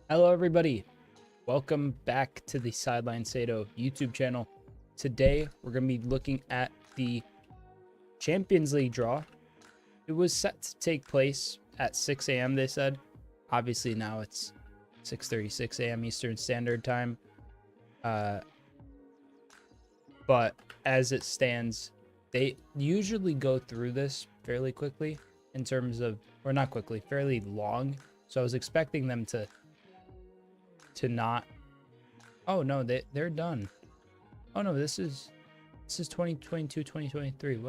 Hello, everybody. Welcome back to the Sideline Sedo YouTube channel. Today, we're going to be looking at the Champions League draw. It was set to take place at 6 a.m., they said. Obviously, now it's 6:36 a.m. Eastern Standard Time. But as it stands, they usually go through this fairly quickly in terms of, or not quickly, fairly long. So I was expecting them to not. Oh no, they're done. Oh no, this is 2022 2023.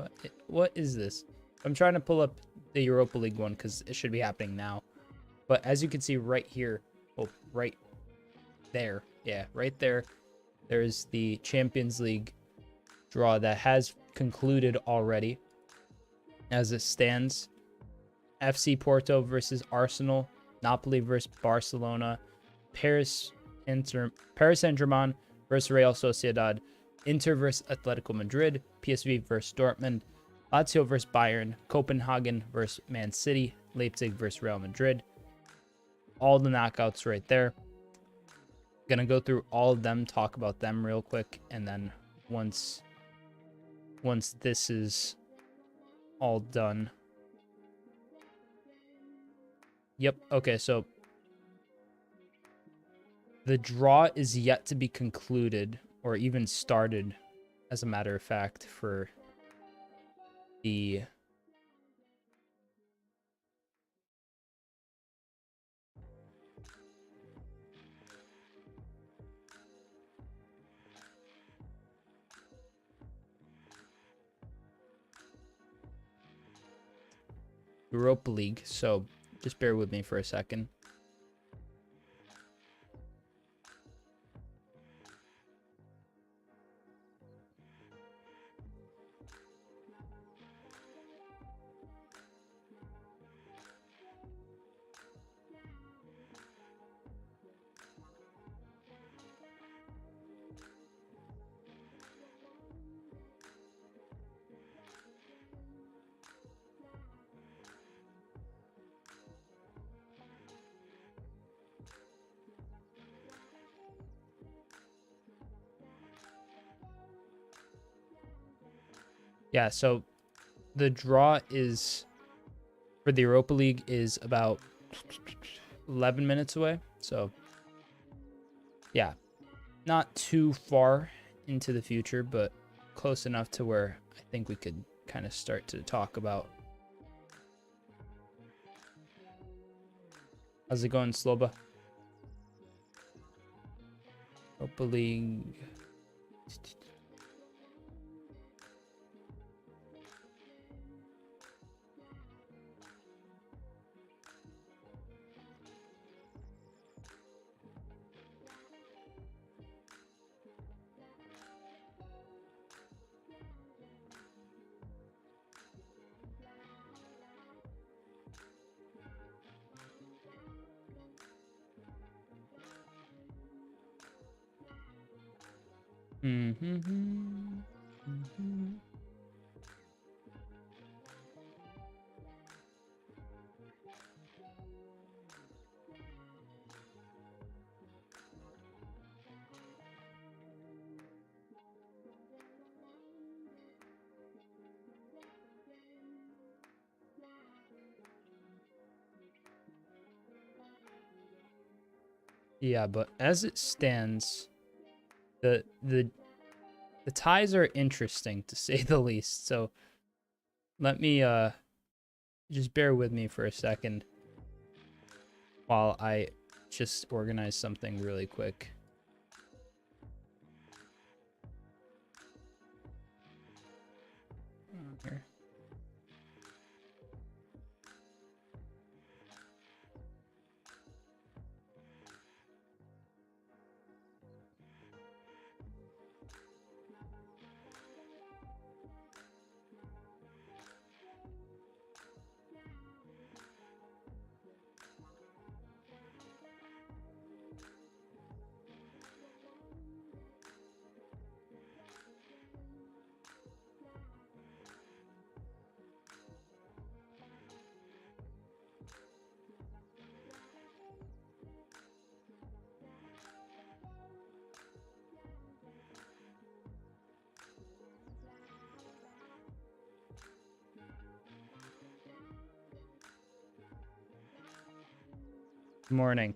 What is this? I'm trying to pull up the Europa League one because it should be happening now. But as you can see right here, oh, right there, yeah, right there, there's the Champions League draw that has concluded already. As it stands, FC Porto versus Arsenal, Napoli versus Barcelona, Paris Saint-Germain versus Real Sociedad, Inter versus Atletico Madrid, PSV versus Dortmund, Lazio versus Bayern, Copenhagen versus Man City, Leipzig versus Real Madrid. All the knockouts right there. Gonna go through all of them, talk about them real quick, and then once this is all done. Yep, okay, so the draw is yet to be concluded or even started, as a matter of fact, for the Europa League. So just bear with me for a second. Yeah, so the draw is for the Europa League is about 11 minutes away. So yeah, not too far into the future, but close enough to where I think we could kind of start to talk about. How's it going, Sloba? Europa League. Yeah, but as it stands, the ties are interesting, to say the least. So let me just bear with me for a second while I just organize something really quick. Here. Good morning.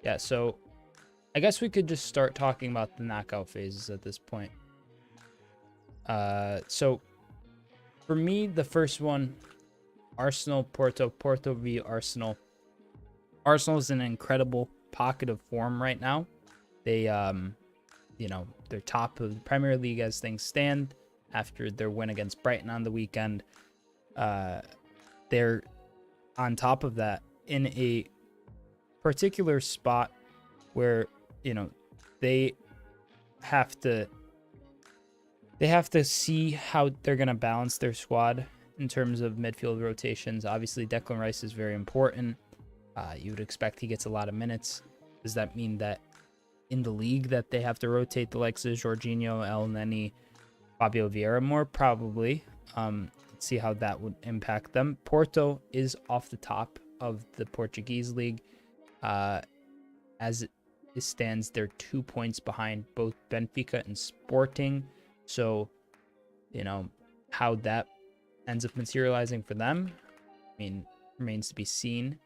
Yeah, so I guess we could just start talking about the knockout phases at this point. So for me, the first one, Arsenal, Porto v Arsenal. Arsenal's in an incredible pocket of form right now. They, they're top of the Premier League as things stand after their win against Brighton on the weekend. They're on top of that in a particular spot where, they have to see how they're going to balance their squad in terms of midfield rotations. Obviously, Declan Rice is very important. You would expect he gets a lot of minutes. Does that mean that in the league that they have to rotate the likes of Jorginho, El Neni, Fabio Vieira more? Probably. Let's see how that would impact them. Porto is off the top of the Portuguese league. As it stands, they're 2 points behind both Benfica and Sporting. So, how that ends up materializing for them, remains to be seen.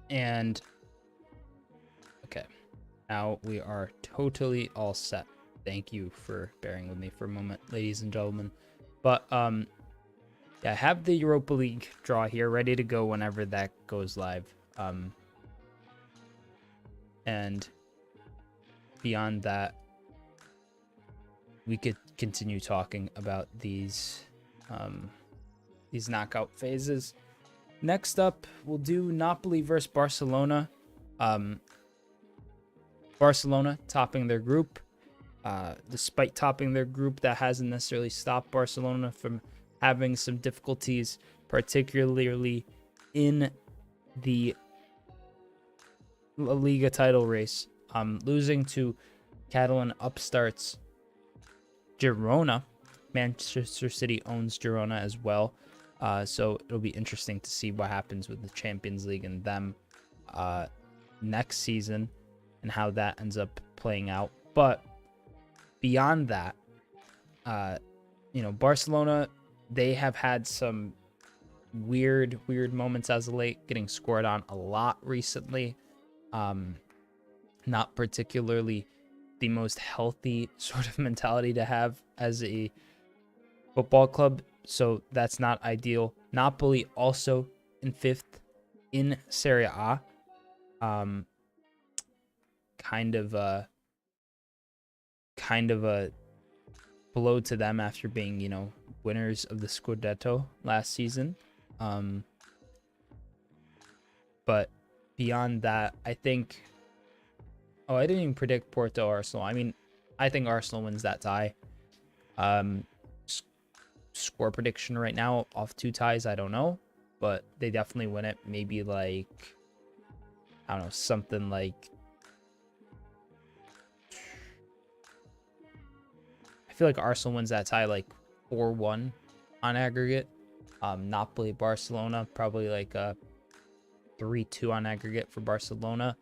And okay, now we are totally all set. Thank you for bearing with me for a moment, ladies and gentlemen. But yeah, I have the Europa League draw here ready to go whenever that goes live. And beyond that, we could continue talking about these knockout phases. Next up, we'll do Napoli versus Barcelona. Barcelona topping their group. Despite topping their group, that hasn't necessarily stopped Barcelona from having some difficulties, particularly in the La Liga title race. Losing to Catalan upstarts Girona. Manchester City owns Girona as well. So it'll be interesting to see what happens with the Champions League and them next season and how that ends up playing out. But beyond that, Barcelona, they have had some weird moments as of late, getting scored on a lot recently. Not particularly the most healthy sort of mentality to have as a football club. So that's not ideal. Napoli also in 5th in Serie A. Kind of a blow to them after being, winners of the Scudetto last season. But beyond that, I think... Oh, I didn't even predict Porto Arsenal. I think Arsenal wins that tie. Score prediction right now off 2 ties, I don't know, but they definitely win it. Maybe like, I don't know, something like, I feel like Arsenal wins that tie like 4-1 on aggregate. Napoli Barcelona, probably like a 3-2 on aggregate for Barcelona.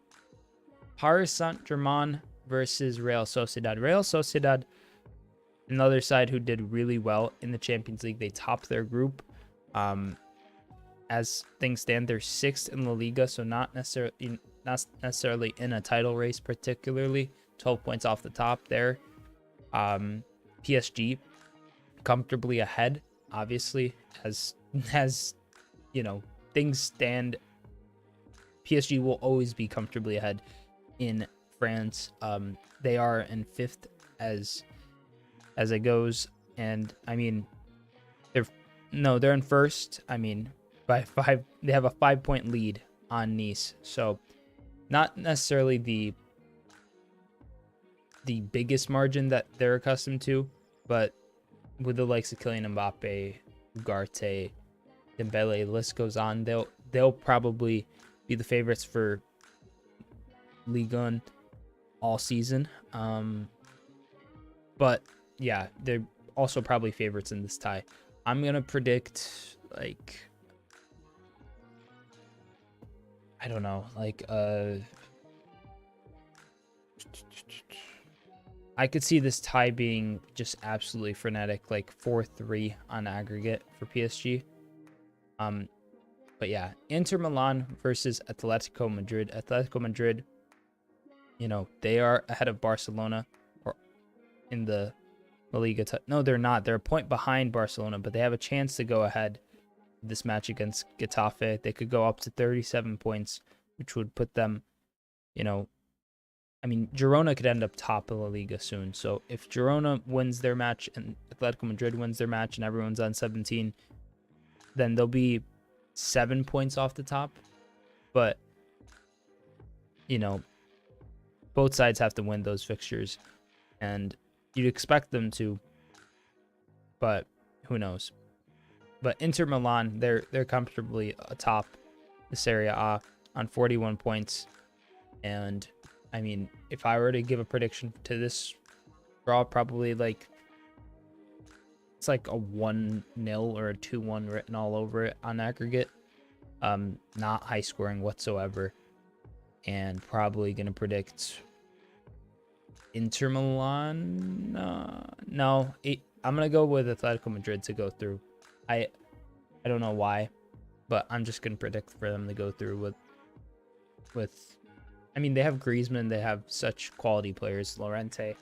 Paris Saint-Germain versus Real Sociedad. Real Sociedad, another side who did really well in the Champions League. They topped their group. As things stand, they're 6th in La Liga, so not necessarily in a title race particularly. 12 points off the top there. PSG comfortably ahead, obviously, as things stand PSG will always be comfortably ahead in France. They are in 5th as it goes, and I mean, they're in 1st. I mean, by 5, they have a 5-point lead on Nice, so not necessarily the biggest margin that they're accustomed to, but with the likes of Kylian Mbappe, Ugarte, Dembele, the list goes on, they'll probably be the favorites for Ligue 1 all season. But yeah, they're also probably favorites in this tie. I'm gonna predict, like, I don't know, like I could see this tie being just absolutely frenetic, like 4-3 on aggregate for PSG. But yeah, Inter Milan versus Atletico Madrid. Atletico Madrid, you know, they are ahead of Barcelona, or in the La Liga. No, they're not. They're a point behind Barcelona, but they have a chance to go ahead this match against Getafe. They could go up to 37 points, which would put them, you know, I mean, Girona could end up top of La Liga soon. So if Girona wins their match and Atletico Madrid wins their match and everyone's on 17, then they'll be 7 points off the top. But, you know, both sides have to win those fixtures, and you'd expect them to, but who knows. But Inter Milan, they're comfortably atop the Serie A on 41 points. And I mean, if I were to give a prediction to this draw, probably like it's like a 1-0 or a 2-1 written all over it on aggregate. Not high scoring whatsoever. And probably gonna predict Inter Milan. No, I'm gonna go with Atletico Madrid to go through. I don't know why, but I'm just gonna predict for them to go through with. I mean, they have Griezmann. They have such quality players. Llorente,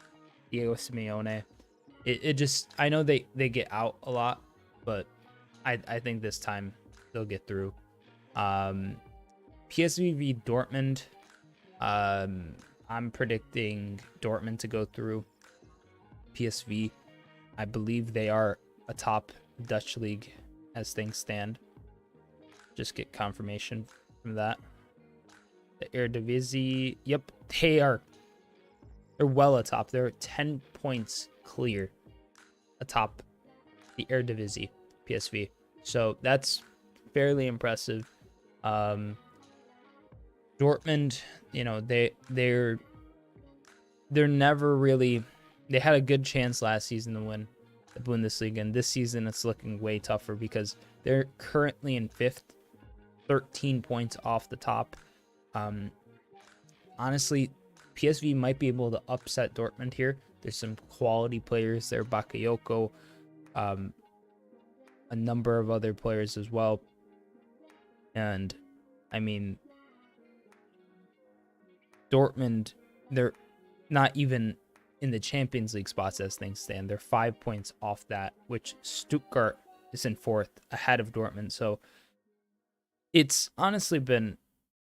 Diego Simeone. It just, I know they get out a lot, but I think this time they'll get through. PSV v Dortmund. I'm predicting Dortmund to go through. PSV, I believe they are atop Dutch league as things stand. Just get confirmation from that. The Eredivisie, yep, they're well atop. They're 10 points clear atop the Eredivisie, PSV. So that's fairly impressive. Dortmund, you know, they're never really, they had a good chance last season to win the Bundesliga, and this season it's looking way tougher because they're currently in 5th, 13 points off the top. Honestly, PSV might be able to upset Dortmund here. There's some quality players there, Bakayoko, a number of other players as well. And I mean, Dortmund, they're not even in the Champions League spots as things stand. They're 5 points off that, which Stuttgart is in 4th ahead of Dortmund. So it's honestly been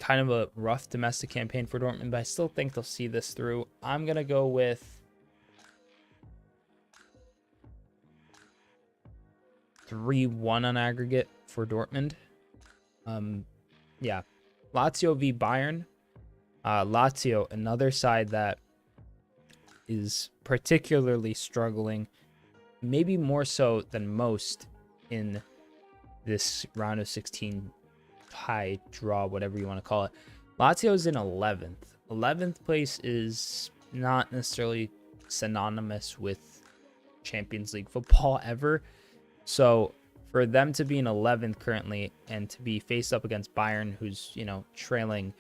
kind of a rough domestic campaign for Dortmund, but I still think they'll see this through. I'm going to go with 3-1 on aggregate for Dortmund. Yeah. Lazio v Bayern. Lazio, another side that is particularly struggling, maybe more so than most in this round of 16 tie, draw, whatever you want to call it. Lazio's in 11th. 11th place is not necessarily synonymous with Champions League football ever. So for them to be in 11th currently and to be faced up against Bayern, who's, you know, trailing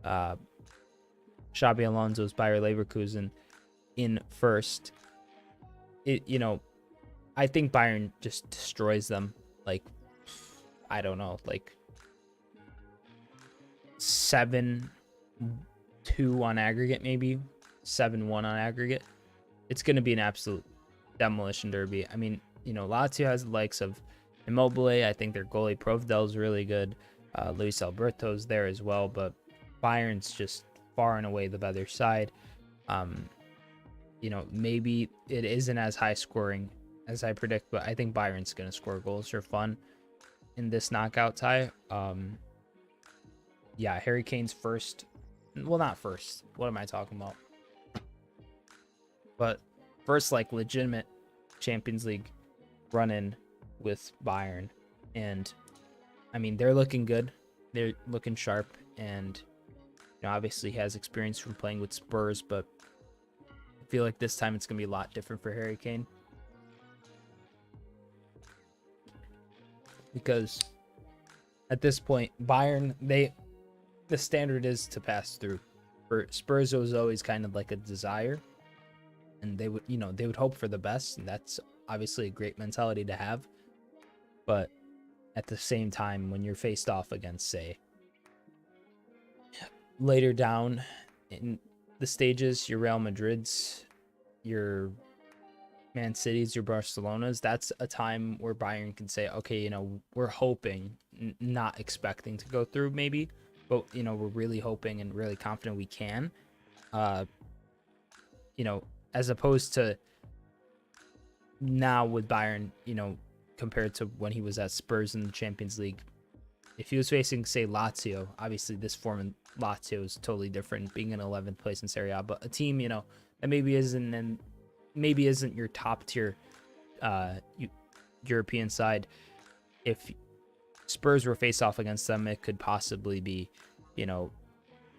Xabi Alonso's Bayer Leverkusen in 1st, you know, I think Bayern just destroys them. Like, I don't know, like 7-2 on aggregate, maybe 7-1 on aggregate. It's going to be an absolute demolition derby. I mean, you know, Lazio has the likes of Immobile. I think their goalie Provdel is really good. Luis Alberto's there as well, but Bayern's just far and away the better side. You know, maybe it isn't as high scoring as I predict, but I think Bayern's going to score goals for fun in this knockout tie. Yeah, Harry Kane's first. Well, not first. What am I talking about? But first, like, legitimate Champions League run-in with Bayern. And, I mean, they're looking good. They're looking sharp. And, you know, obviously he has experience from playing with Spurs, but I feel like this time it's going to be a lot different for Harry Kane. Because at this point, Bayern, the standard is to pass through. For Spurs, it was always kind of like a desire. And they would, you know, they would hope for the best. And that's obviously a great mentality to have. But at the same time, when you're faced off against, say, later down in the stages, your Real Madrids, your Man Cities, your Barcelonas, that's a time where Bayern can say, okay, you know, we're hoping, not expecting to go through maybe, but, you know, we're really hoping and really confident we can. You know, as opposed to now with Bayern, you know, compared to when he was at Spurs in the Champions League. If he was facing, say, Lazio, obviously this form in Lazio is totally different, being in 11th place in Serie A, but a team, you know, that maybe isn't your top tier European side. If Spurs were face off against them, it could possibly be, you know,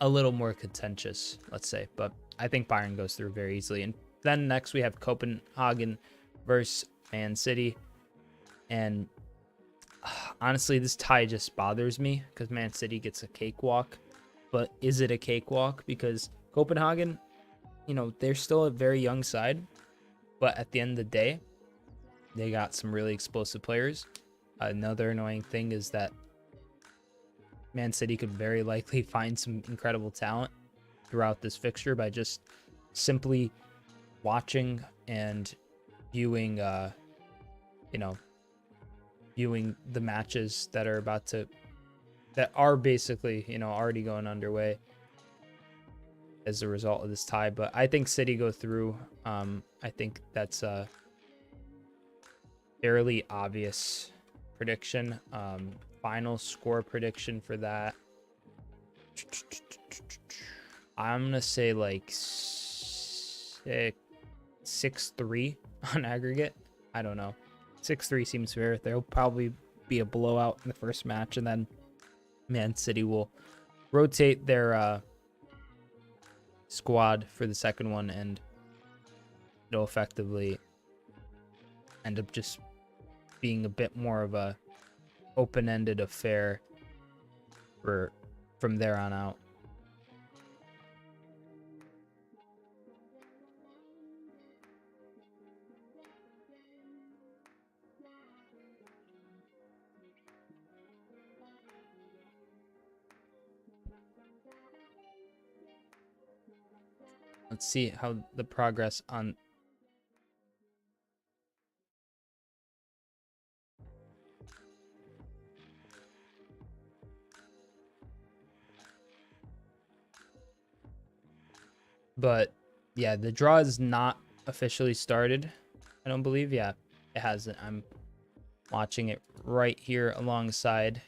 a little more contentious, let's say. But I think Bayern goes through very easily. And then next we have Copenhagen versus Man City. And honestly, this tie just bothers me because Man City gets a cakewalk. But is it a cakewalk? Because Copenhagen, you know, they're still a very young side. But at the end of the day, they got some really explosive players. Another annoying thing is that Man City could very likely find some incredible talent throughout this fixture by just simply watching and viewing, you know, viewing the matches that are basically, you know, already going underway as a result of this tie. But I think City go through. I think that's a fairly obvious prediction. Final score prediction for that, I'm gonna say like 6-3 on aggregate. I don't know. 6-3 seems fair. There'll probably be a blowout in the first match, and then Man City will rotate their squad for the second one, and it'll effectively end up just being a bit more of a open-ended affair from there on out. Let's see how the progress on but yeah, the draw is not officially started. I don't believe. Yeah, it hasn't. I'm watching it right here alongside.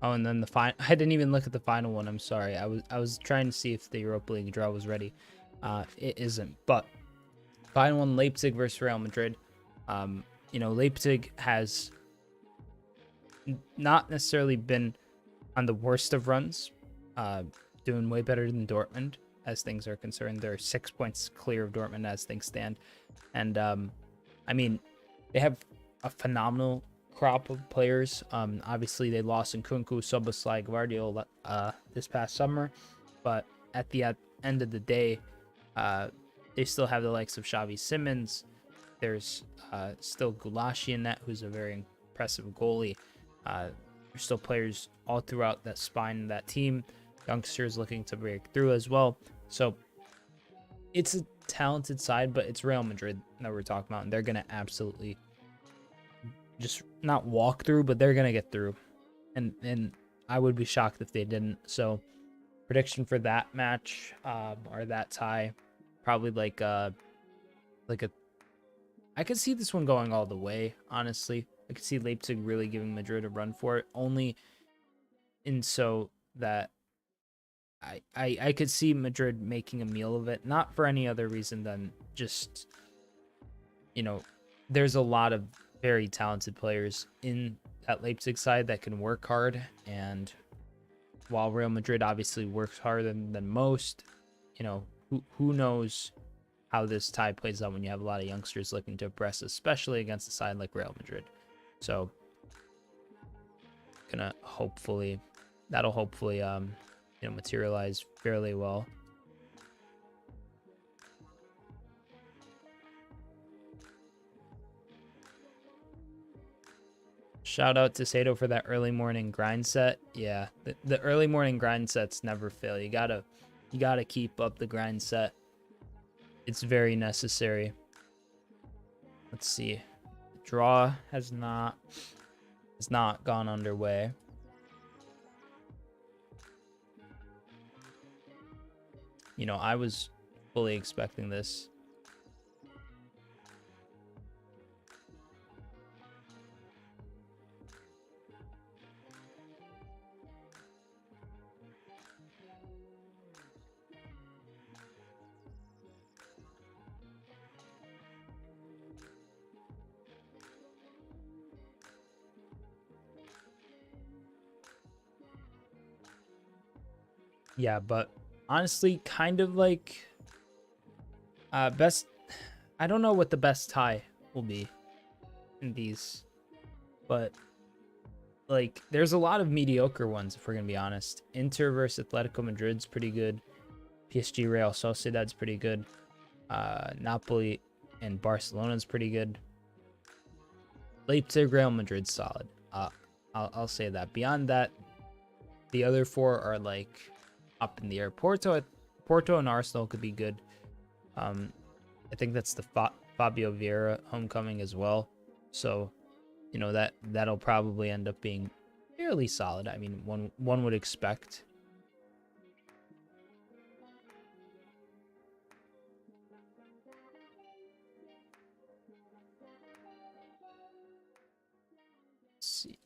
Oh, and then the final. I didn't even look at the final one. I'm sorry. I was trying to see if the Europa League draw was ready. It isn't. But final one: Leipzig versus Real Madrid. you know, Leipzig has not necessarily been on the worst of runs, doing way better than Dortmund as things are concerned. They're 6 points clear of Dortmund as things stand. And I mean, they have a phenomenal crop of players. Obviously, they lost Nkunku, Szoboszlai, Guardiola this past summer, but at the end of the day, they still have the likes of Xavi Simons. There's still Gulashi in that, who's a very impressive goalie. There's still players all throughout that spine of that team. Youngsters looking to break through as well. So it's a talented side, but it's Real Madrid that we're talking about, and they're gonna absolutely just not walk through, but they're gonna get through. And I would be shocked if they didn't. So prediction for that match, or that tie, probably like a I could see this one going all the way, honestly. I could see Leipzig really giving Madrid a run for it, only in so that I could see Madrid making a meal of it, not for any other reason than just, you know, there's a lot of very talented players in that Leipzig side that can work hard, and while Real Madrid obviously works harder than most, you know, who knows how this tie plays out when you have a lot of youngsters looking to press, especially against a side like Real Madrid. So that'll hopefully you know, materialize fairly well. Shout out to Sedo for that early morning grind set. Yeah, the early morning grind sets never fail. You gotta keep up the grind set. It's very necessary. Let's see. Draw has not gone underway. You know, I was fully expecting this. Yeah, but honestly, kind of like best, I don't know what the best tie will be in these, but like there's a lot of mediocre ones if we're gonna be honest. Inter versus Atletico Madrid's pretty good. PSG Real Sociedad's pretty good. Napoli and Barcelona's pretty good. Leipzig Real Madrid's solid. I'll say that. Beyond that, the other four are like up in the air. Porto and Arsenal could be good. I think that's the Fabio Vieira homecoming as well. So, you know, that'll probably end up being fairly solid. I mean, one would expect. Let's see.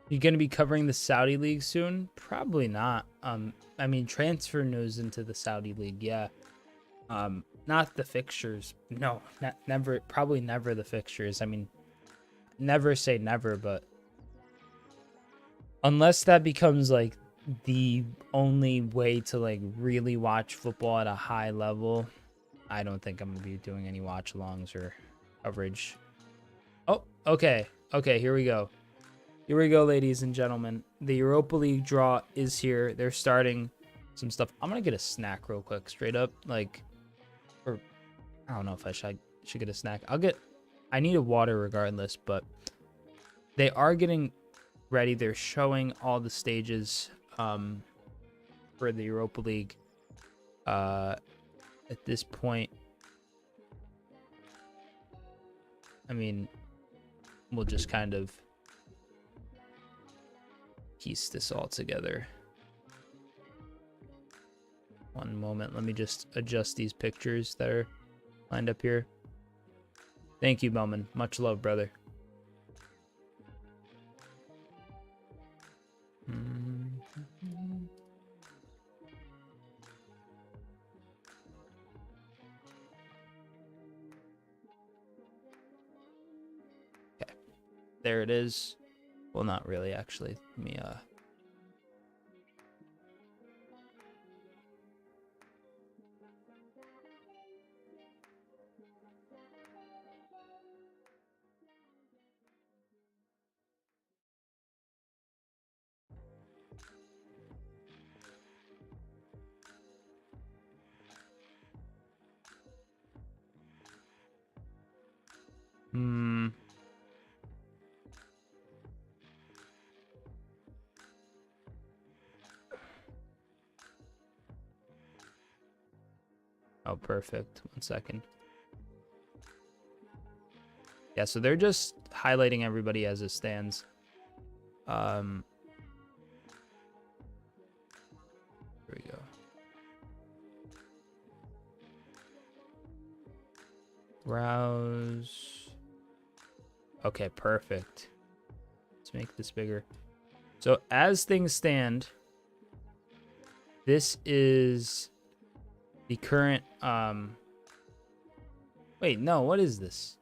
You gonna be covering the Saudi League soon? Probably not. I mean, transfer news into the Saudi League, yeah. Not the fixtures. No, never. Probably never the fixtures. I mean, never say never, but unless that becomes like the only way to like really watch football at a high level, I don't think I'm gonna be doing any watch-alongs or coverage. Oh, okay. Okay, here we go. Here we go, ladies and gentlemen. The Europa League draw is here. They're starting some stuff. I'm gonna get a snack real quick, straight up. Like, or I don't know if I should get a snack. I need a water regardless, but they are getting ready. They're showing all the stages for the Europa League at this point. I mean, we'll just kind of piece this all together. One moment. Let me just adjust these pictures that are lined up here. Thank you, Bowman. Much love, brother. Okay. There it is. Well, not really, actually. Let me, Oh, perfect. 1 second. Yeah, so they're just highlighting everybody as it stands. Here we go. Browse. Okay, perfect. Let's make this bigger. So as things stand, this is the current wait, no, what is this?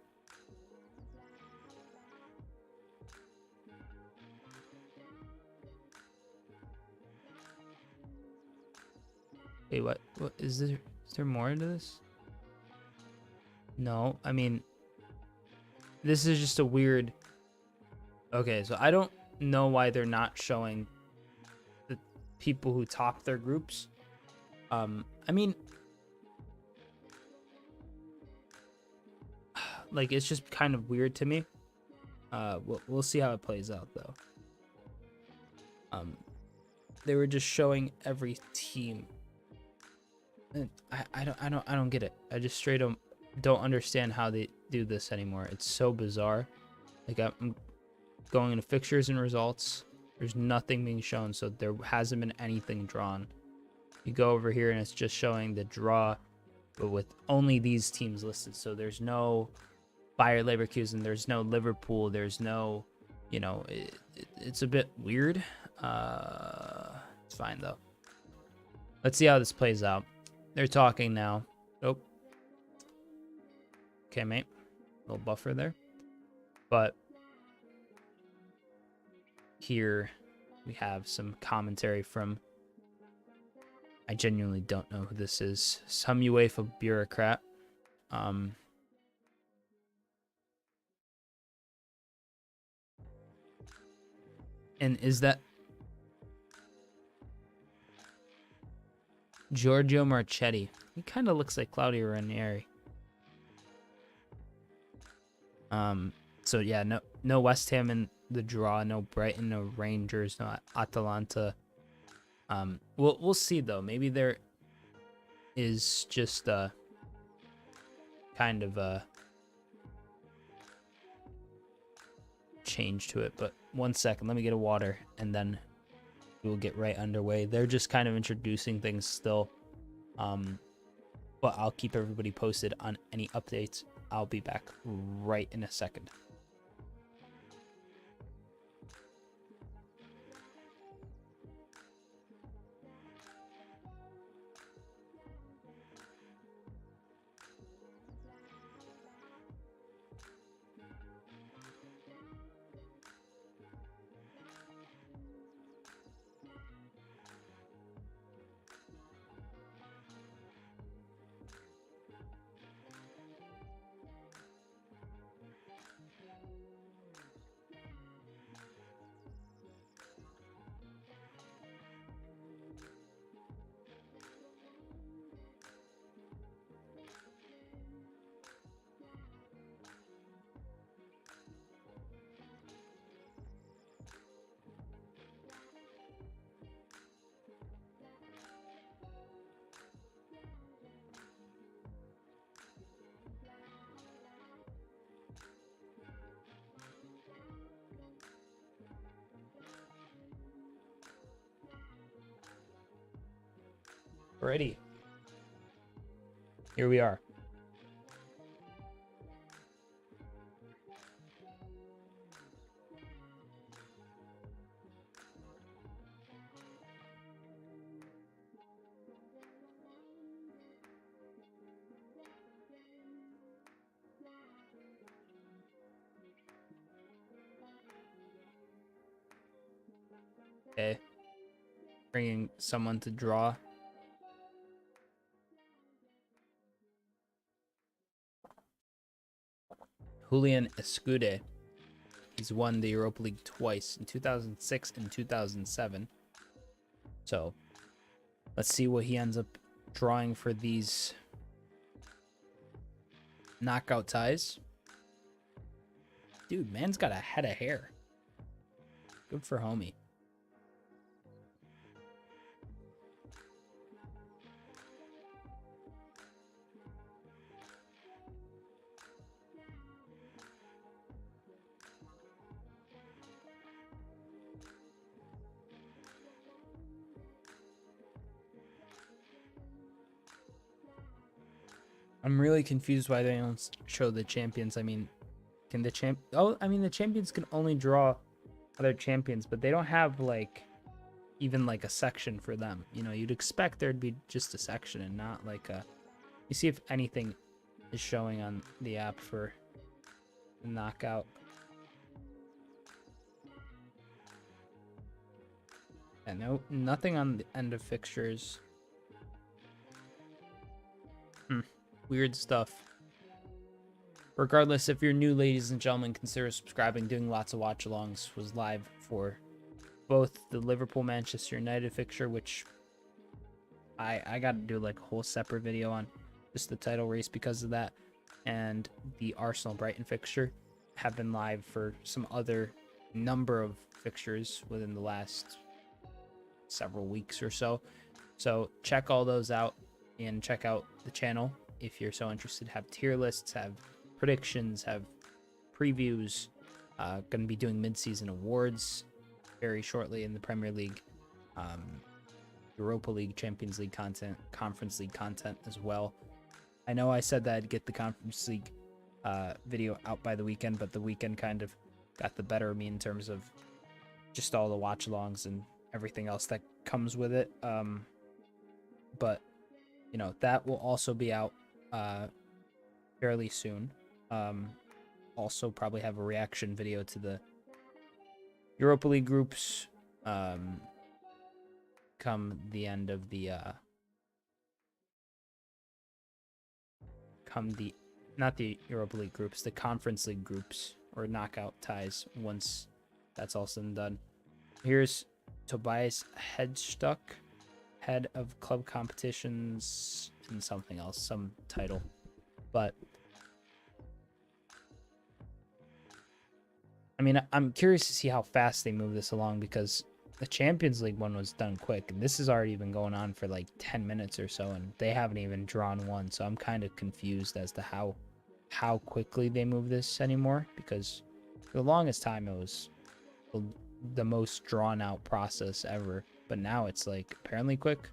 Wait, what is there? Is there more to this? No, I mean, this is just a weird. Okay, so I don't know why they're not showing the people who top their groups. I mean, like, it's just kind of weird to me. We'll see how it plays out, though. They were just showing every team. And I don't get it. I just straight up don't understand how they do this anymore. It's so bizarre. Like, I'm going into fixtures and results. There's nothing being shown, so there hasn't been anything drawn. You go over here and it's just showing the draw, but with only these teams listed. So there's no Bayer Leverkusen, there's no Liverpool, there's no, you know, it's a bit weird. It's fine though. Let's see how this plays out. They're talking now. Oh. Okay, mate. Little buffer there. But here we have some commentary from, I genuinely don't know who this is. Some UEFA bureaucrat. And is that Giorgio Marchetti? He kind of looks like Claudio Ranieri. So yeah, no West Ham in the draw, no Brighton, no Rangers, no Atalanta. We'll see though. Maybe there is just a kind of a change to it. But 1 second, let me get a water and then we'll get right underway. They're just kind of introducing things still. But I'll keep everybody posted on any updates. I'll be back right in a second. Alrighty. Here we are. Okay. Bringing someone to draw. Julian Escude. He's won the Europa League twice, in 2006 and 2007. So, let's see what he ends up drawing for these knockout ties. Dude, man's got a head of hair. Good for homie. I'm really confused why they don't show the champions. I mean, can the the champions can only draw other champions, but they don't have like even like a section for them. You know, you'd expect there'd be just a section and not like a. You see if anything is showing on the app for the knockout. And no, nothing on the end of fixtures. Weird stuff. Regardless, if you're new, ladies and gentlemen, consider subscribing. Doing lots of watch-alongs. Was live for both the Liverpool-Manchester United fixture, which I got to do like a whole separate video on, just the title race because of that, and the Arsenal-Brighton fixture. Have been live for some other number of fixtures within the last several weeks or so. So check all those out and check out the channel if you're so interested. Have tier lists, have predictions, have previews. Going to be doing mid-season awards very shortly in the Premier League, Europa League, Champions League content, Conference League content as well. I know I said that I'd get the Conference League video out by the weekend, but the weekend kind of got the better of me in terms of just all the watch-alongs and everything else that comes with it. But you know, that will also be out fairly soon. Also probably have a reaction video to the Europa League groups come the end of the not the Europa League groups, the Conference League groups or knockout ties once that's all said and done. Here's Tobias Hedstuck, head of club competitions and something else, some title. But I mean, I'm curious to see how fast they move this along, because the Champions League one was done quick, and this has already been going on for like 10 minutes or so, and they haven't even drawn one. So I'm kind of confused as to how quickly they move this anymore, because for the longest time it was the most drawn out process ever, but now it's like apparently quick.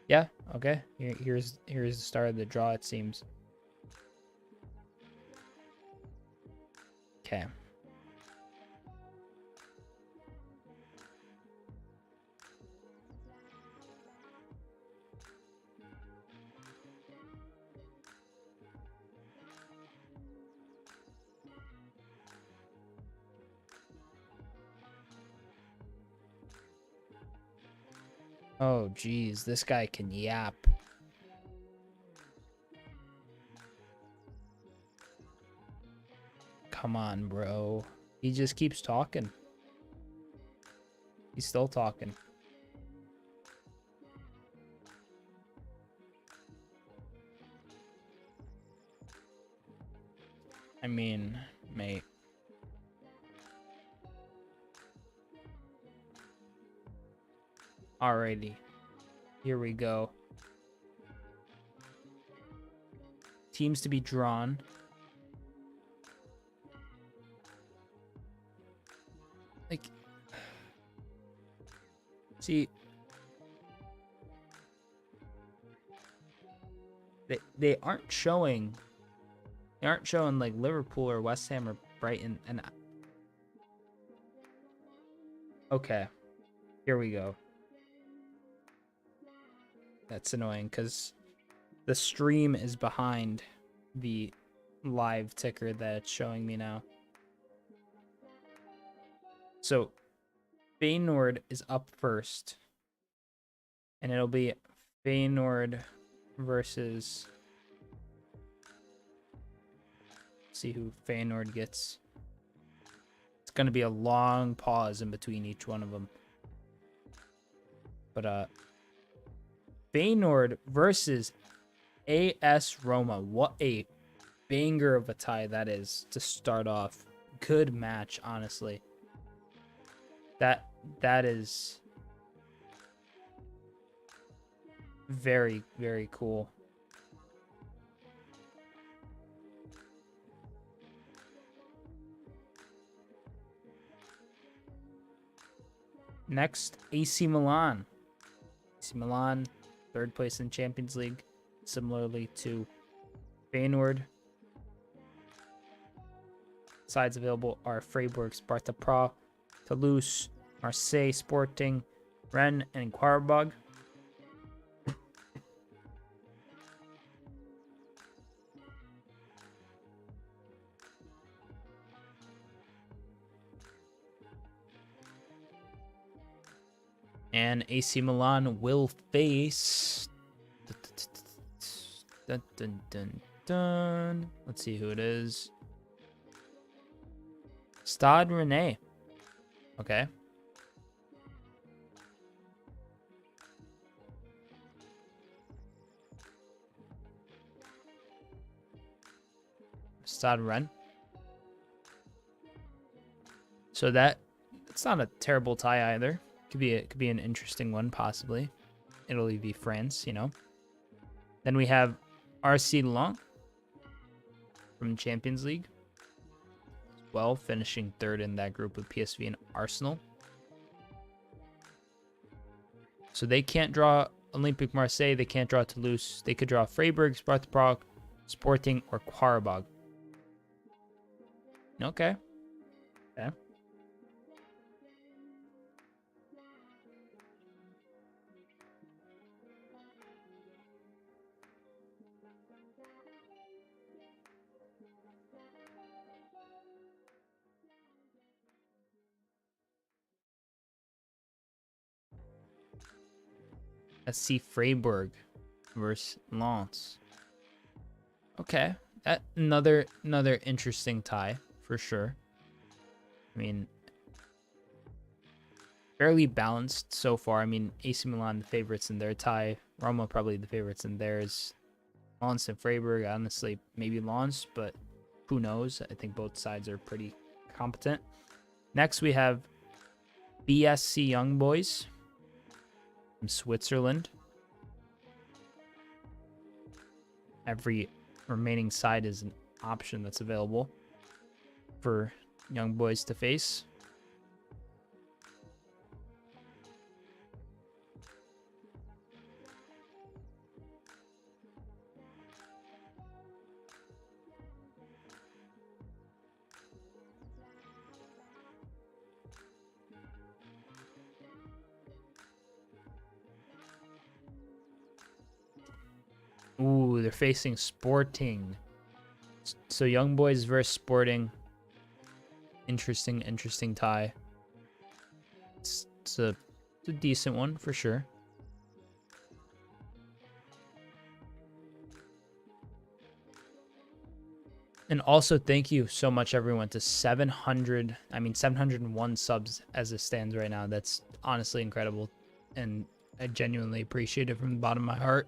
Yeah, okay. Here's the start of the draw, it seems. Okay. Oh, geez, this guy can yap. Come on, bro. He just keeps talking. He's still talking. I mean, mate. Alrighty. Here we go. Teams to be drawn. Like, see, They aren't showing. They aren't showing like Liverpool or West Ham or Brighton. And okay, here we go. That's annoying because the stream is behind the live ticker that it's showing me now. So Feyenoord is up first, and it'll be Feyenoord versus. See who Feyenoord gets. It's gonna be a long pause in between each one of them. But Feyenoord versus AS Roma. What a banger of a tie that is to start off. Good match, honestly. That is very, very cool. Next, AC Milan. AC Milan, third place in Champions League, similarly to Feyenoord. Sides available are Freiburg, Sparta Prague, Toulouse, Marseille, Sporting, Rennes, and Qarabag. And AC Milan will face. Dun, dun, dun, dun. Let's see who it is. Stade Rennais. Okay. Stade Rennes. So it's not a terrible tie either. Could be an interesting one, possibly. Italy v France, you know. Then we have RC Lens from Champions League. Well, finishing third in that group with PSV and Arsenal. So they can't draw Olympique Marseille. They can't draw Toulouse. They could draw Freiburg, Sparta Prague, Sporting, or Qarabag. Okay. Okay. Let's see Freiburg versus Lens. Okay, that another interesting tie for sure. I mean, fairly balanced so far. I mean, AC Milan the favorites in their tie, Roma probably the favorites in theirs. Lens and Freiburg, honestly, maybe Lens, but who knows? I think both sides are pretty competent. Next, we have BSC Young Boys from Switzerland. Every remaining side is an option that's available for young boys to face. Ooh, they're facing Sporting. So Young Boys versus Sporting. Interesting tie. It's a decent one for sure. And also thank you so much everyone to 701 subs as it stands right now. That's honestly incredible. And I genuinely appreciate it from the bottom of my heart.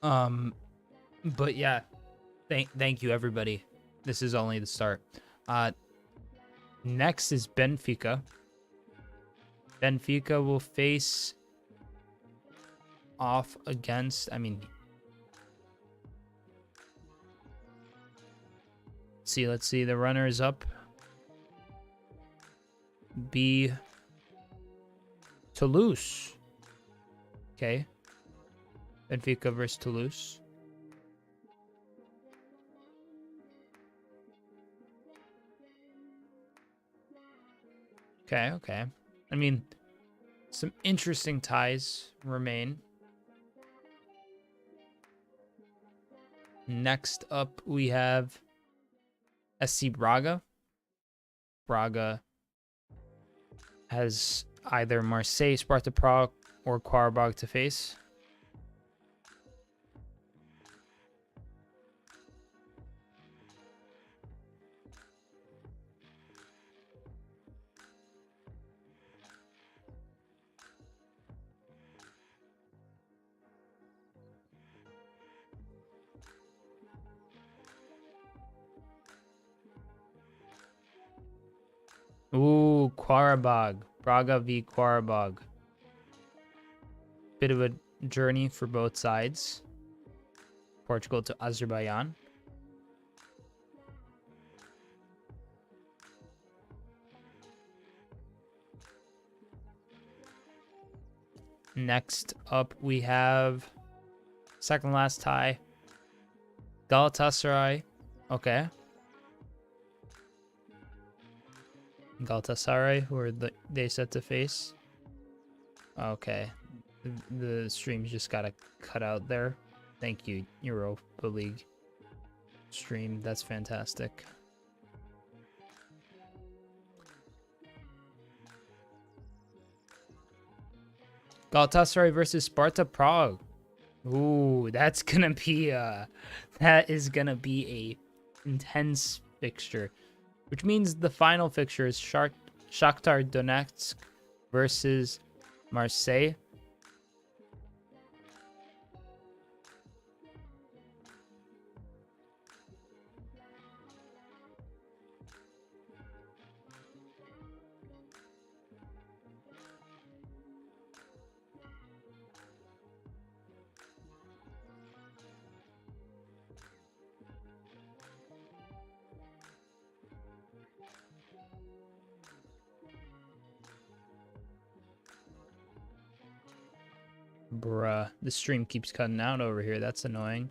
But yeah, thank you everybody. This is only the start. Next is Benfica. Benfica will face off against, I mean, let's see the runners up. Be Toulouse. Okay. Benfica versus Toulouse. Okay, okay. I mean, some interesting ties remain. Next up, we have SC Braga. Braga has either Marseille, Sparta Prague, or Qarabağ to face. Ooh, Qarabağ. Braga v Qarabağ. Bit of a journey for both sides. Portugal to Azerbaijan. Next up, we have second last tie. Galatasaray. Okay. Galatasaray, who are they set to face? Okay. The stream's just got to cut out there. Thank you, Europa League stream. That's fantastic. Galatasaray versus Sparta Prague. Ooh, that's gonna be that is gonna be a intense fixture, which means the final fixture is Shakhtar Donetsk versus Marseille. Bruh, the stream keeps cutting out over here. That's annoying.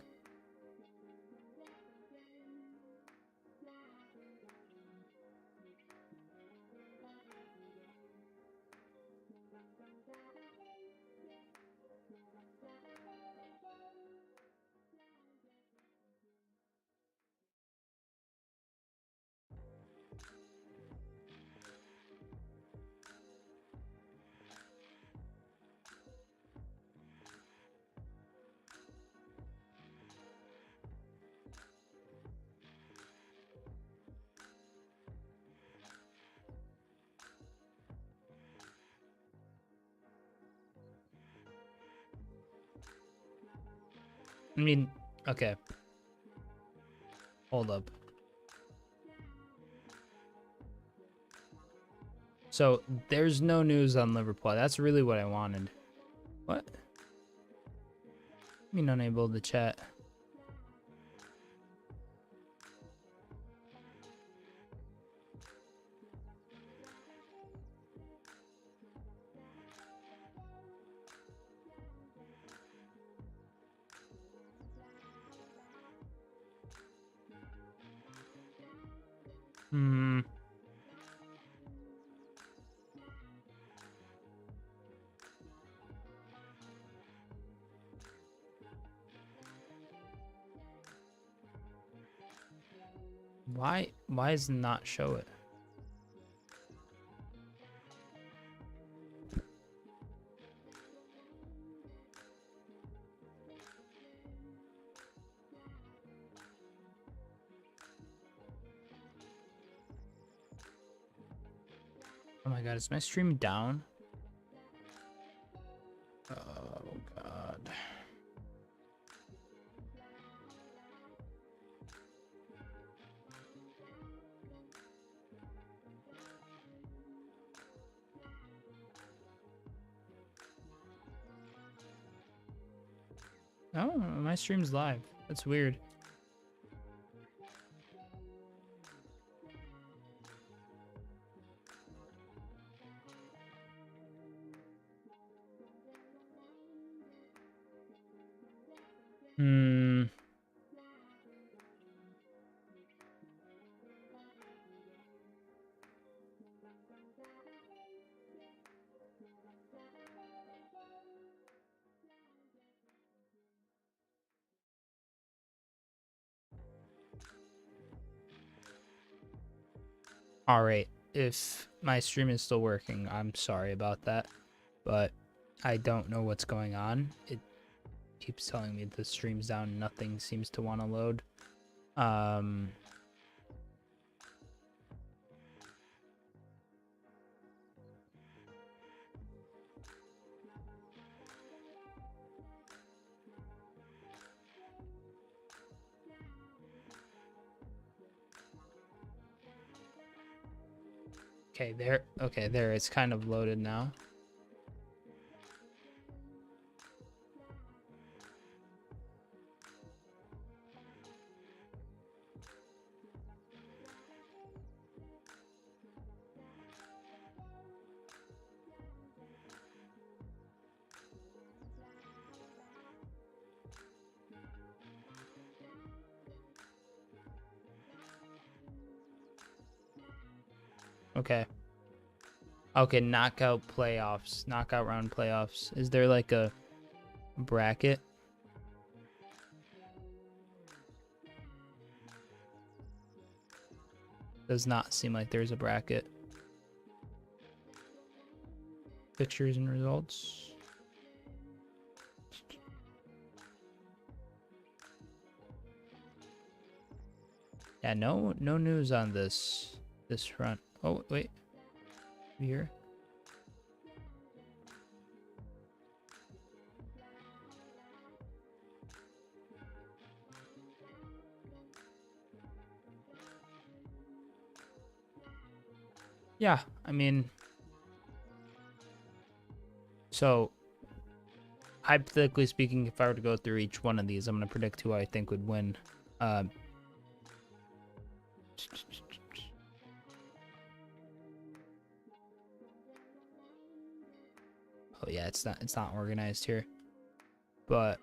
I mean, okay. Hold up. So, there's no news on Liverpool. That's really what I wanted. What? I mean, unable to chat. Hmm. Why does it not show it? Oh my god, is my stream down? Oh god. Oh, my stream's live. That's weird. Hmm. All right, if my stream is still working, I'm sorry about that, but I don't know what's going on. It keeps telling me the stream's down. Nothing seems to want to load. Okay, there. Okay, there. It's kind of loaded now. Okay. Okay, knockout playoffs. Knockout round playoffs. Is there like a bracket? Does not seem like there's a bracket. Pictures and results. Yeah, no news on this front. Oh, wait. Here. Yeah, I mean, so hypothetically speaking, if I were to go through each one of these, I'm going to predict who I think would win. Oh yeah, it's not organized here. But